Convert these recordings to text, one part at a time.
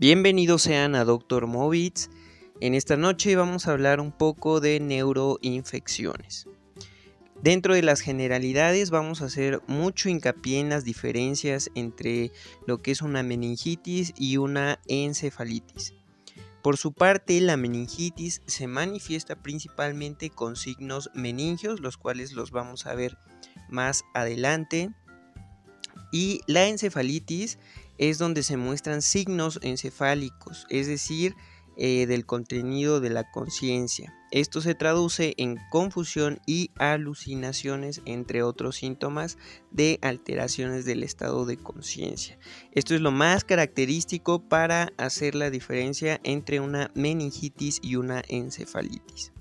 Bienvenidos sean a Dr. Movits. En esta noche vamos a hablar un poco de neuroinfecciones. Dentro de las generalidades vamos a hacer mucho hincapié en las diferencias entre lo que es una meningitis y una encefalitis. Por su parte, la meningitis se manifiesta principalmente con signos meningios, los cuales los vamos a ver más adelante. Y la encefalitis es donde se muestran signos encefálicos, es decir, del contenido de la conciencia. Esto se traduce en confusión y alucinaciones, entre otros síntomas de alteraciones del estado de conciencia. Esto es lo más característico para hacer la diferencia entre una meningitis y una encefalitis.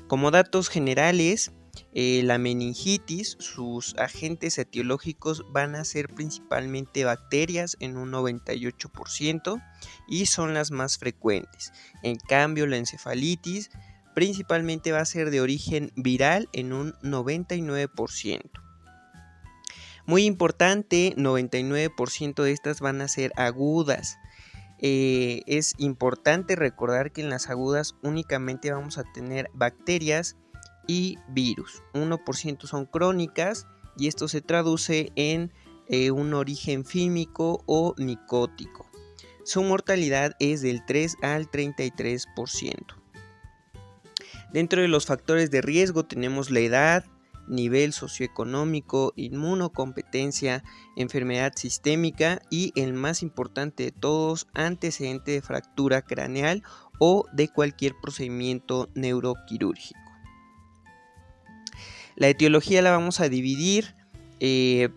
Como datos generales, la meningitis, sus agentes etiológicos van a ser principalmente bacterias en un 98% y son las más frecuentes. En cambio, la encefalitis principalmente va a ser de origen viral en un 99%. Muy importante, 99% de estas van a ser agudas. Es importante recordar que en las agudas únicamente vamos a tener bacterias y virus. 1% son crónicas y esto se traduce en un origen fímico o micótico. Su mortalidad es del 3 al 33%. Dentro de los factores de riesgo tenemos la edad, nivel socioeconómico, inmunocompetencia, enfermedad sistémica y el más importante de todos, antecedente de fractura craneal o de cualquier procedimiento neuroquirúrgico. La etiología la vamos a dividir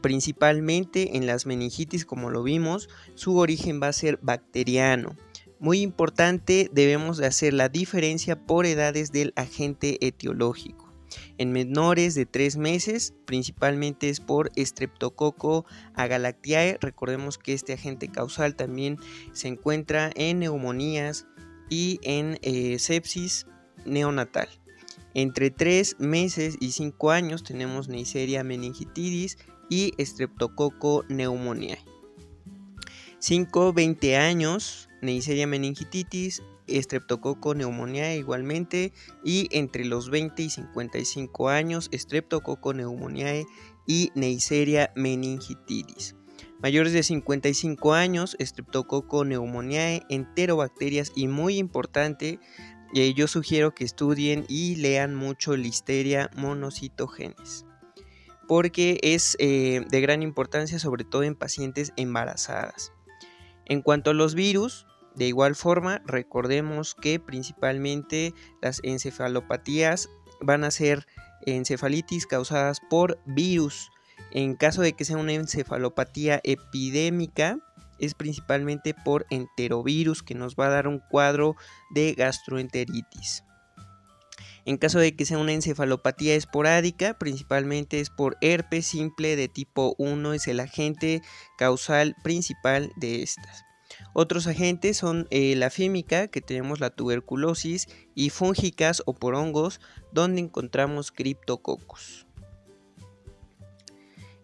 principalmente en las meningitis, como lo vimos, su origen va a ser bacteriano. Muy importante, debemos de hacer la diferencia por edades del agente etiológico. En menores de 3 meses, principalmente es por Streptococcus agalactiae. Recordemos que este agente causal también se encuentra en neumonías y en sepsis neonatal. Entre 3 meses y 5 años tenemos Neisseria meningitidis y Streptococcus pneumoniae. 5-20 años, Neisseria meningitidis, Streptococcus pneumoniae igualmente, y entre los 20 y 55 años, Streptococcus pneumoniae y Neisseria meningitidis. Mayores de 55 años, Streptococcus pneumoniae, enterobacterias y muy importante, yo sugiero que estudien y lean mucho Listeria monocytogenes, porque es de gran importancia, sobre todo en pacientes embarazadas. En cuanto a los virus, de igual forma, recordemos que principalmente las encefalopatías van a ser encefalitis causadas por virus. En caso de que sea una encefalopatía epidémica, es principalmente por enterovirus, que nos va a dar un cuadro de gastroenteritis. En caso de que sea una encefalopatía esporádica, principalmente es por herpes simple de tipo 1, es el agente causal principal de estas. Otros agentes son la fímica, que tenemos la tuberculosis, y fúngicas o por hongos, donde encontramos Cryptococcus.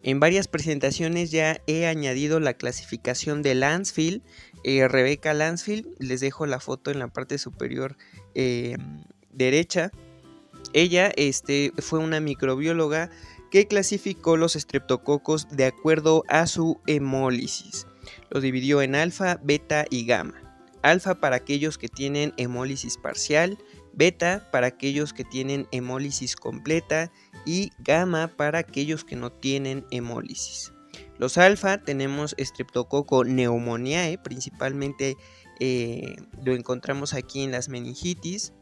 En varias presentaciones ya he añadido la clasificación de Landsfield, Rebecca Landsfield, les dejo la foto en la parte superior derecha. Ella fue una microbióloga que clasificó los estreptococos de acuerdo a su hemólisis. Los dividió en alfa, beta y gamma. Alfa para aquellos que tienen hemólisis parcial, beta para aquellos que tienen hemólisis completa y gamma para aquellos que no tienen hemólisis. Los alfa tenemos Streptococcus pneumoniae, principalmente lo encontramos aquí en las meningitis,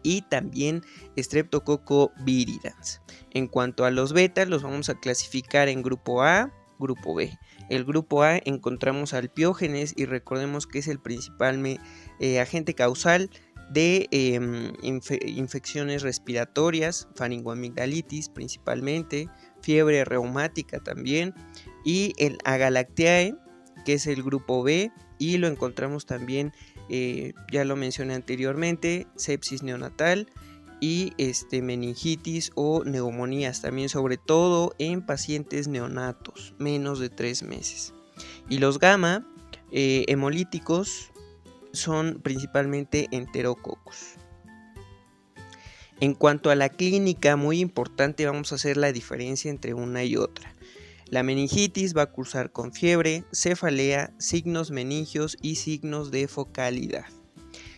y también Streptococcus viridans. En cuanto a los beta, los vamos a clasificar en grupo A, grupo B. El grupo A encontramos al Piógenes, y recordemos que es el principal agente causal de infecciones respiratorias, faringoamigdalitis principalmente, fiebre reumática también, y el Agalactiae, que es el grupo B, y lo encontramos también, ya lo mencioné anteriormente, sepsis neonatal y meningitis o neumonías, también sobre todo en pacientes neonatos, menos de 3 meses. Y los gamma hemolíticos son principalmente enterococos. En cuanto a la clínica, muy importante, vamos a hacer la diferencia entre una y otra. La meningitis va a cursar con fiebre, cefalea, signos meningios y signos de focalidad.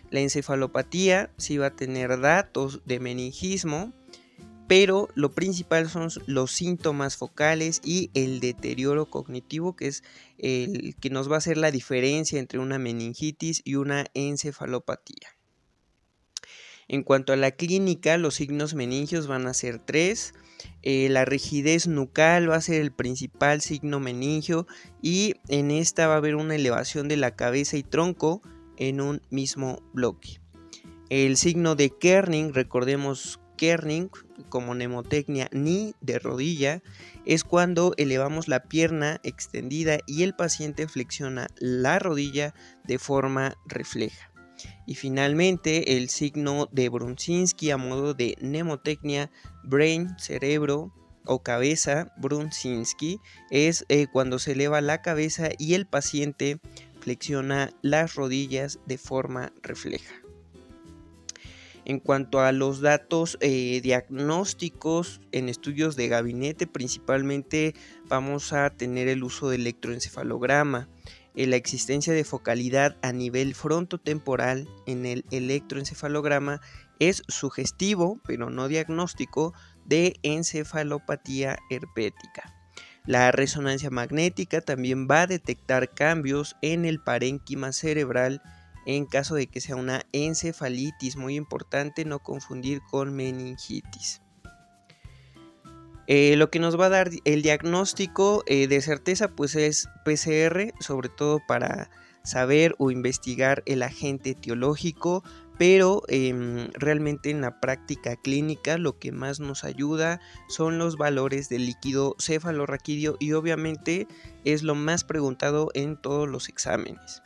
La encefalopatía sí va a tener datos de meningismo, pero lo principal son los síntomas focales y el deterioro cognitivo, que es el que nos va a hacer la diferencia entre una meningitis y una encefalopatía. En cuanto a la clínica, los signos meningios van a ser 3. La rigidez nucal va a ser el principal signo meningio y en esta va a haber una elevación de la cabeza y tronco en un mismo bloque. El signo de Kerning, recordemos Kerning como mnemotecnia ni de rodilla, es cuando elevamos la pierna extendida y el paciente flexiona la rodilla de forma refleja. Y finalmente el signo de Brunzinski a modo de mnemotecnia brain, cerebro o cabeza, Brunzinski, es cuando se eleva la cabeza y el paciente flexiona las rodillas de forma refleja. En cuanto a los datos diagnósticos en estudios de gabinete, principalmente vamos a tener el uso de electroencefalograma. La existencia de focalidad a nivel frontotemporal en el electroencefalograma es sugestivo, pero no diagnóstico, de encefalopatía herpética. La resonancia magnética también va a detectar cambios en el parénquima cerebral en caso de que sea una encefalitis, muy importante no confundir con meningitis. Lo que nos va a dar el diagnóstico de certeza pues es PCR, sobre todo para saber o investigar el agente etiológico, pero realmente en la práctica clínica lo que más nos ayuda son los valores del líquido cefalorraquídeo y obviamente es lo más preguntado en todos los exámenes.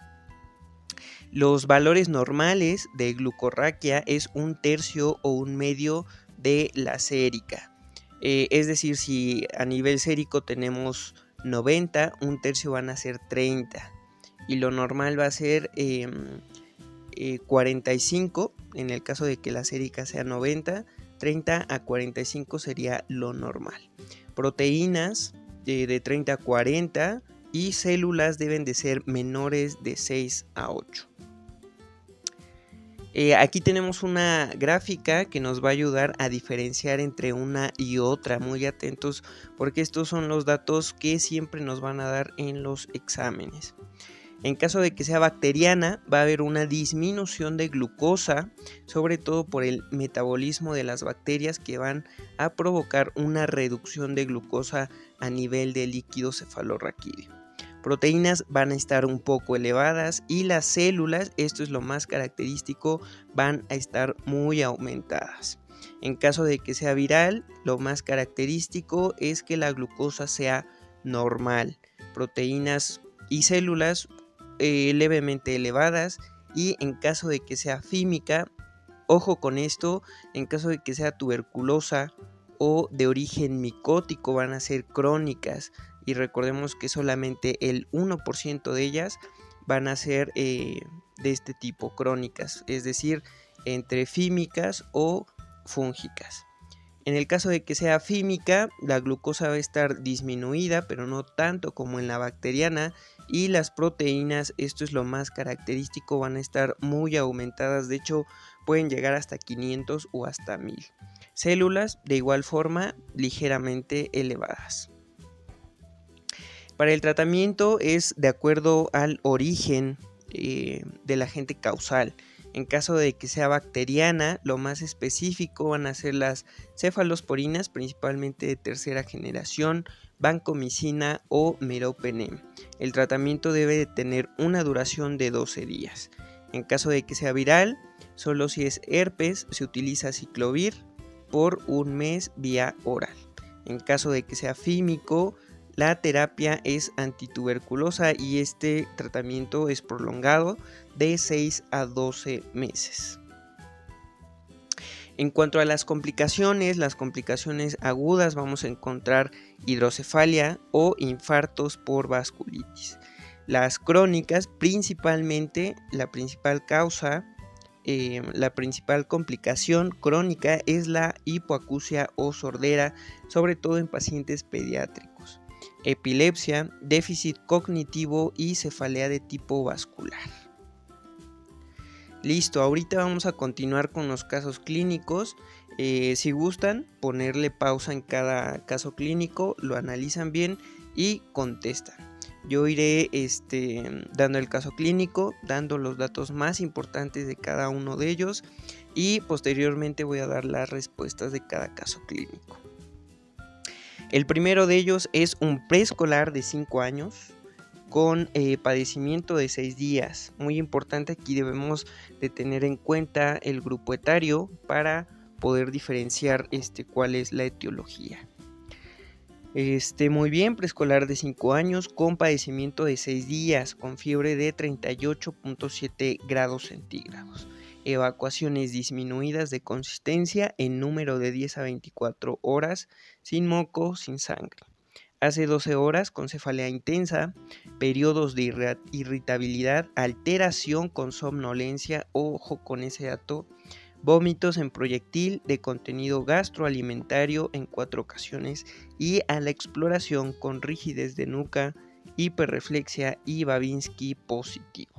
Los valores normales de glucorraquia es 1/3 o 1/2 de la sérica. Es decir, si a nivel sérico tenemos 90, 1/3 van a ser 30 y lo normal va a ser 45 en el caso de que la sérica sea 90, 30 a 45 sería lo normal. Proteínas de 30 a 40 y células deben de ser menores de 6 a 8. Aquí tenemos una gráfica que nos va a ayudar a diferenciar entre una y otra, muy atentos porque estos son los datos que siempre nos van a dar en los exámenes. En caso de que sea bacteriana va a haber una disminución de glucosa, sobre todo por el metabolismo de las bacterias que van a provocar una reducción de glucosa a nivel de líquido cefalorraquídeo. Proteínas van a estar un poco elevadas y las células, esto es lo más característico, van a estar muy aumentadas. En caso de que sea viral, lo más característico es que la glucosa sea normal. Proteínas y células levemente elevadas y en caso de que sea fímica, ojo con esto, en caso de que sea tuberculosa o de origen micótico van a ser crónicas. Y recordemos que solamente el 1% de ellas van a ser de este tipo, crónicas, es decir, entre fímicas o fúngicas. En el caso de que sea fímica, la glucosa va a estar disminuida, pero no tanto como en la bacteriana, y las proteínas, esto es lo más característico, van a estar muy aumentadas, de hecho pueden llegar hasta 500 o hasta 1000. Células, de igual forma, ligeramente elevadas. Para el tratamiento es de acuerdo al origen del agente causal. En caso de que sea bacteriana, lo más específico van a ser las cefalosporinas, principalmente de tercera generación, vancomicina o meropenem. El tratamiento debe de tener una duración de 12 días. En caso de que sea viral, solo si es herpes, se utiliza ciclovir por 1 mes vía oral. En caso de que sea fímico, la terapia es antituberculosa y este tratamiento es prolongado de 6 a 12 meses. En cuanto a las complicaciones agudas vamos a encontrar hidrocefalia o infartos por vasculitis. Las crónicas, principalmente, la principal causa, la principal complicación crónica es la hipoacusia o sordera, sobre todo en pacientes pediátricos. Epilepsia, déficit cognitivo y cefalea de tipo vascular. Listo, ahorita vamos a continuar con los casos clínicos. Si gustan, ponerle pausa en cada caso clínico, lo analizan bien y contestan. Yo iré dando el caso clínico, dando los datos más importantes de cada uno de ellos y posteriormente voy a dar las respuestas de cada caso clínico. El primero de ellos es un preescolar de 5 años con padecimiento de 6 días. Muy importante, aquí debemos de tener en cuenta el grupo etario para poder diferenciar cuál es la etiología. Muy bien, preescolar de 5 años con padecimiento de 6 días, con fiebre de 38.7 grados centígrados. Evacuaciones disminuidas de consistencia en número de 10 a 24 horas, sin moco, sin sangre. Hace 12 horas con cefalea intensa, periodos de irritabilidad, alteración con somnolencia, ojo con ese dato, vómitos en proyectil de contenido gastroalimentario en 4 ocasiones y a la exploración con rigidez de nuca, hiperreflexia y Babinski positivo.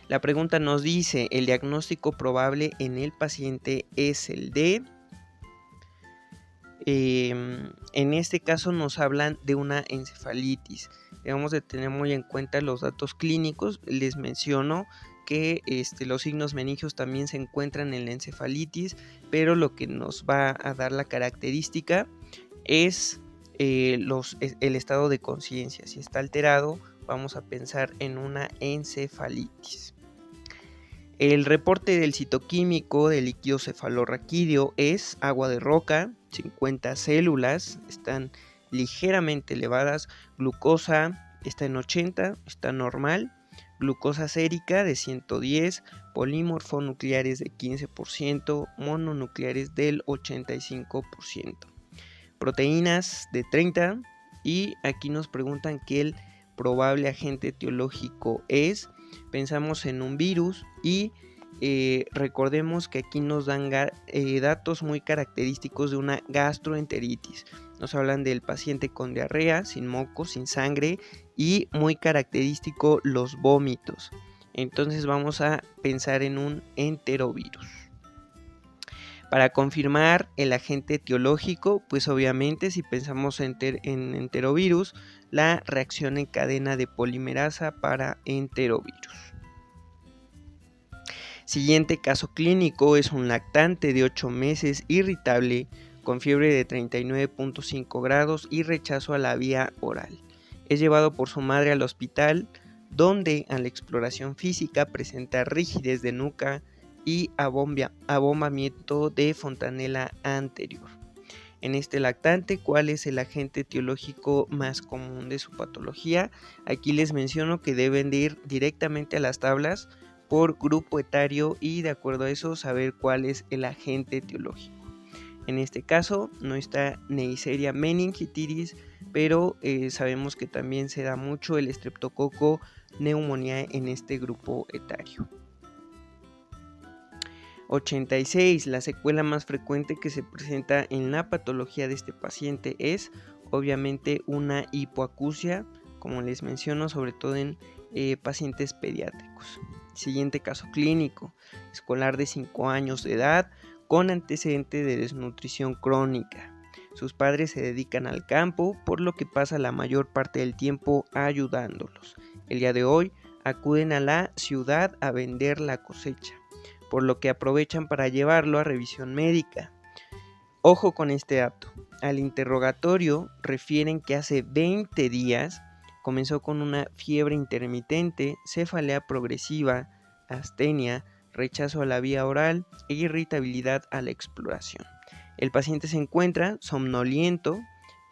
La pregunta nos dice, el diagnóstico probable en el paciente es el de... en este caso nos hablan de una encefalitis. Debemos de tener muy en cuenta los datos clínicos. Les menciono que los signos meningios también se encuentran en la encefalitis, pero lo que nos va a dar la característica es el estado de conciencia. Si está alterado, vamos a pensar en una encefalitis. El reporte del citoquímico del líquido cefalorraquídeo es agua de roca, 50 células, están ligeramente elevadas, glucosa está en 80, está normal, glucosa sérica de 110, polimorfonucleares de 15%, mononucleares del 85%, proteínas de 30 y aquí nos preguntan que el probable agente etiológico es... Pensamos en un virus y recordemos que aquí nos dan datos muy característicos de una gastroenteritis. Nos hablan del paciente con diarrea, sin moco, sin sangre y muy característico los vómitos. Entonces vamos a pensar en un enterovirus. Para confirmar el agente etiológico, pues obviamente si pensamos en enterovirus, la reacción en cadena de polimerasa para enterovirus. Siguiente caso clínico es un lactante de 8 meses irritable con fiebre de 39.5 grados y rechazo a la vía oral. Es llevado por su madre al hospital donde a la exploración física presenta rigidez de nuca y abombamiento de fontanela anterior. En este lactante, ¿cuál es el agente etiológico más común de su patología? Aquí les menciono que deben de ir directamente a las tablas por grupo etario y de acuerdo a eso saber cuál es el agente etiológico. En este caso no está Neisseria meningitidis, pero sabemos que también se da mucho el Streptococo pneumoniae en este grupo etario. 86. La secuela más frecuente que se presenta en la patología de este paciente es obviamente una hipoacusia, como les menciono, sobre todo en pacientes pediátricos. Siguiente caso clínico, escolar de 5 años de edad con antecedente de desnutrición crónica. Sus padres se dedican al campo, por lo que pasa la mayor parte del tiempo ayudándolos. El día de hoy acuden a la ciudad a vender la cosecha, por lo que aprovechan para llevarlo a revisión médica. Ojo con este dato. Al interrogatorio refieren que hace 20 días comenzó con una fiebre intermitente, cefalea progresiva, astenia, rechazo a la vía oral e irritabilidad a la exploración. El paciente se encuentra somnoliento,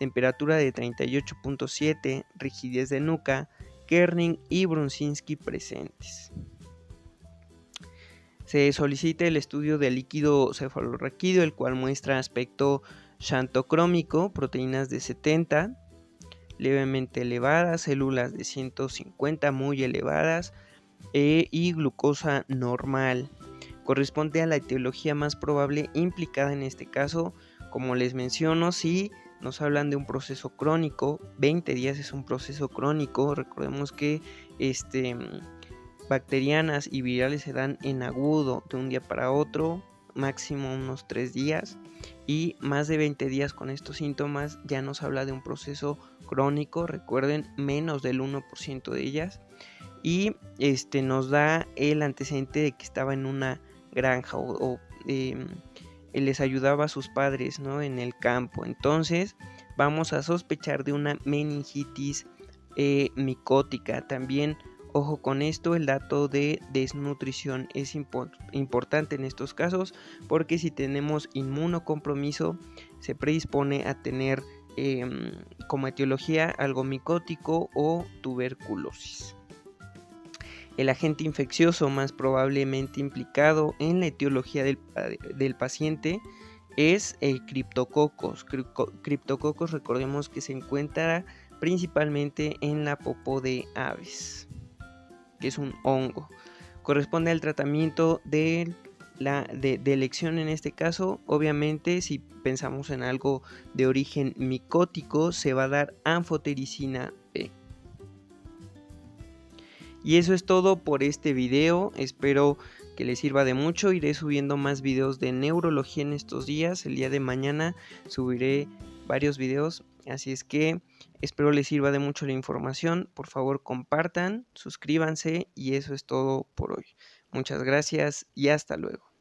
temperatura de 38.7, rigidez de nuca, Kerning y Brunzinski presentes. Se solicita el estudio del líquido cefalorraquídeo, el cual muestra aspecto xantocrómico, proteínas de 70, levemente elevadas, células de 150 muy elevadas y glucosa normal. Corresponde a la etiología más probable implicada en este caso. Como les menciono, si nos hablan de un proceso crónico, 20 días es un proceso crónico. Recordemos que bacterianas y virales se dan en agudo de un día para otro, máximo unos 3 días, y más de 20 días con estos síntomas ya nos habla de un proceso crónico. Recuerden, menos del 1% de ellas, y nos da el antecedente de que estaba en una granja o les ayudaba a sus padres, ¿no?, en el campo. Entonces vamos a sospechar de una meningitis micótica. También, ojo con esto, el dato de desnutrición es importante en estos casos, porque si tenemos inmunocompromiso se predispone a tener como etiología algo micótico o tuberculosis. El agente infeccioso más probablemente implicado en la etiología del paciente es el Cryptococcus. Cryptococcus, recordemos que se encuentra principalmente en la popó de aves, que es un hongo. Corresponde al tratamiento de elección en este caso. Obviamente, si pensamos en algo de origen micótico, se va a dar anfotericina B. Y eso es todo por este video. Espero que les sirva de mucho. Iré subiendo más videos de neurología en estos días. El día de mañana subiré varios videos, así es que espero les sirva de mucho la información. Por favor, compartan, suscríbanse, y eso es todo por hoy. Muchas gracias y hasta luego.